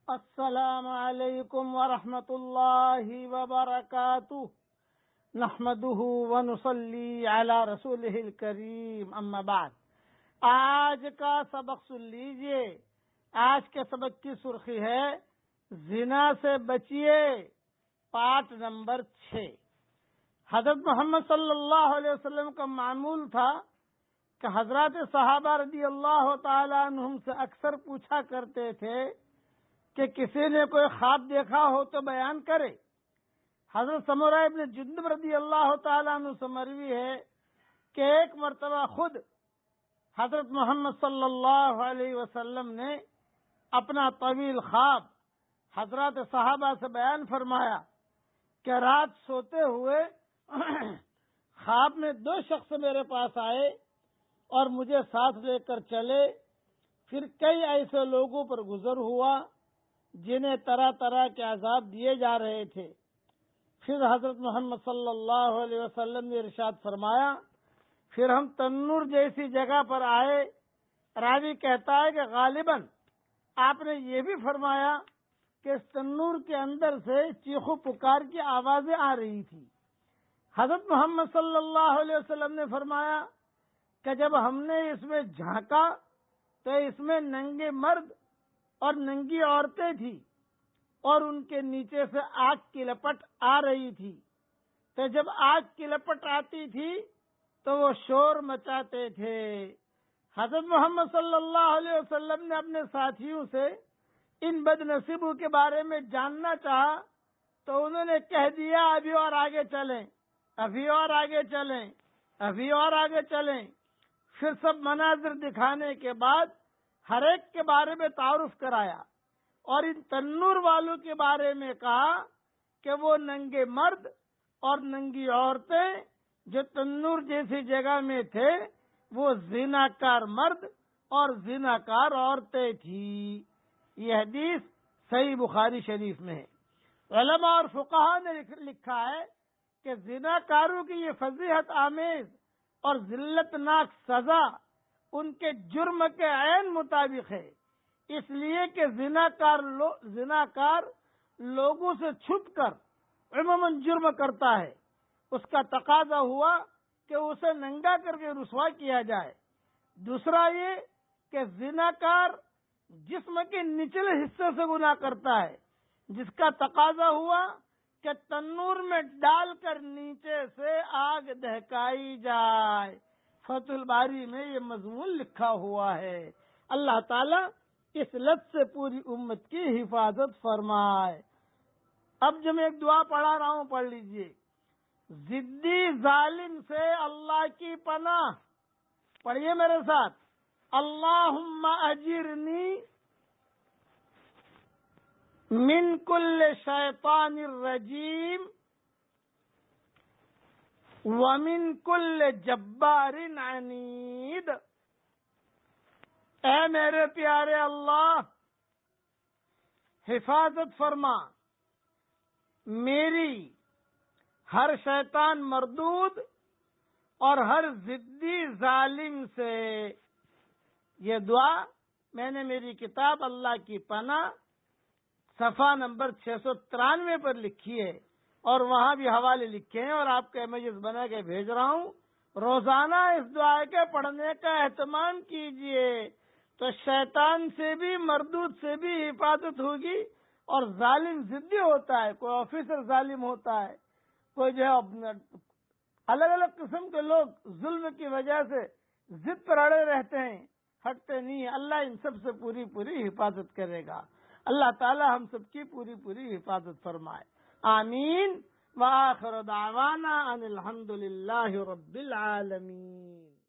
السلام علیکم ورحمۃ اللہ وبرکاتہ نحمده ونصلی علی رسولہ الکریم اما بعد۔ آج کا سبق سن لیجئے۔ آج کے سبق کی سرخی ہے زنا سے بچیے، پارٹ نمبر 6۔ حضرت محمد صلی اللہ علیہ وسلم کا معمول تھا کہ حضرات صحابہ رضی اللہ تعالی عنہم سے اکثر پوچھا کرتے تھے کہ کسی نے کوئی خواب دیکھا ہو تو بیان کرے۔ حضرت سمرہ ابن جندب رضی اللہ تعالیٰ عنہ سے مروی ہے کہ ایک مرتبہ خود حضرت محمد صلی اللہ علیہ وسلم نے اپنا طویل خواب حضرات صحابہ سے بیان فرمایا کہ رات سوتے ہوئے خواب میں 2 شخص میرے پاس آئے اور مجھے ساتھ لے کر چلے۔ پھر کئی ایسے لوگوں پر گزر ہوا جنہیں طرح طرح کے عذاب دیے جا رہے تھے۔ پھر حضرت محمد صلی اللہ علیہ وسلم نے ارشاد فرمایا، پھر ہم تنور جیسی جگہ پر آئے۔ راوی کہتا ہے کہ غالباً آپ نے یہ بھی فرمایا کہ اس تنور کے اندر سے چیخو پکار کی آوازیں آ رہی تھی۔ حضرت محمد صلی اللہ علیہ وسلم نے فرمایا کہ جب ہم نے اس میں جھانکا تو اس میں ننگے مرد اور ننگی عورتیں تھیں اور ان کے نیچے سے آگ کی لپٹ آ رہی تھی۔ تو جب آگ کی لپٹ آتی تھی تو وہ شور مچاتے تھے۔ حضرت محمد صلی اللہ علیہ وسلم نے اپنے ساتھیوں سے ان بد نصیبوں کے بارے میں جاننا چاہا تو انہوں نے کہہ دیا، ابھی اور آگے چلیں، ابھی اور آگے چلیں، ابھی اور آگے چلیں۔ پھر سب مناظر دکھانے کے بعد ہر ایک کے بارے میں تعارف کرایا اور ان تنور والوں کے بارے میں کہا کہ وہ ننگے مرد اور ننگی عورتیں جو تنور جیسی جگہ میں تھے وہ زناکار مرد اور زناکار عورتیں تھیں۔ یہ حدیث صحیح بخاری شریف میں ہے۔ علماء اور فقہاء نے لکھا ہے کہ زناکاروں کی یہ فضیحت آمیز اور ذلت ناک سزا ان کے جرم کے عین مطابق ہے، اس لیے کہ زناکار لوگوں سے چھپ کر عموماً جرم کرتا ہے۔ اس کا تقاضا ہوا کہ اسے ننگا کر کے رسوا کیا جائے۔ دوسرا یہ کہ زناکار جسم کے نچلے حصے سے گناہ کرتا ہے، جس کا تقاضا ہوا کہ تنور میں ڈال کر نیچے سے آگ دہکائی جائے۔ فتح الباری میں یہ مضمون لکھا ہوا ہے۔ اللہ تعالیٰ اس لت سے پوری امت کی حفاظت فرمائے۔ اب جو میں ایک دعا پڑھا رہا ہوں پڑھ لیجئے۔ ضدی ظالم سے اللہ کی پناہ، پڑھیے میرے ساتھ، اللہم اجرنی من کل شیطان الرجیم وَمِن كُلِّ جَبَّارٍ عَنِيدٍ۔ اے میرے پیارے اللہ، حفاظت فرما میری ہر شیطان مردود اور ہر ضدی ظالم سے۔ یہ دعا میں نے میری کتاب اللہ کی پناہ صفحہ نمبر 693 پر لکھی ہے اور وہاں بھی حوالے لکھے ہیں اور آپ کا امیجز بنا کے بھیج رہا ہوں۔ روزانہ اس دعا کے پڑھنے کا اہتمام کیجئے تو شیطان سے بھی مردود سے بھی حفاظت ہوگی۔ اور ظالم ضدی ہوتا ہے، کوئی آفیسر ظالم ہوتا ہے، کوئی جو ہے الگ الگ قسم کے لوگ ظلم کی وجہ سے ضد پر اڑے رہتے ہیں، ہٹتے نہیں ہیں۔ اللہ ان سب سے پوری پوری حفاظت کرے گا۔ اللہ تعالی ہم سب کی پوری پوری حفاظت فرمائے، آمین۔ وآخر دعوانا ان الحمد للہ رب العالمین۔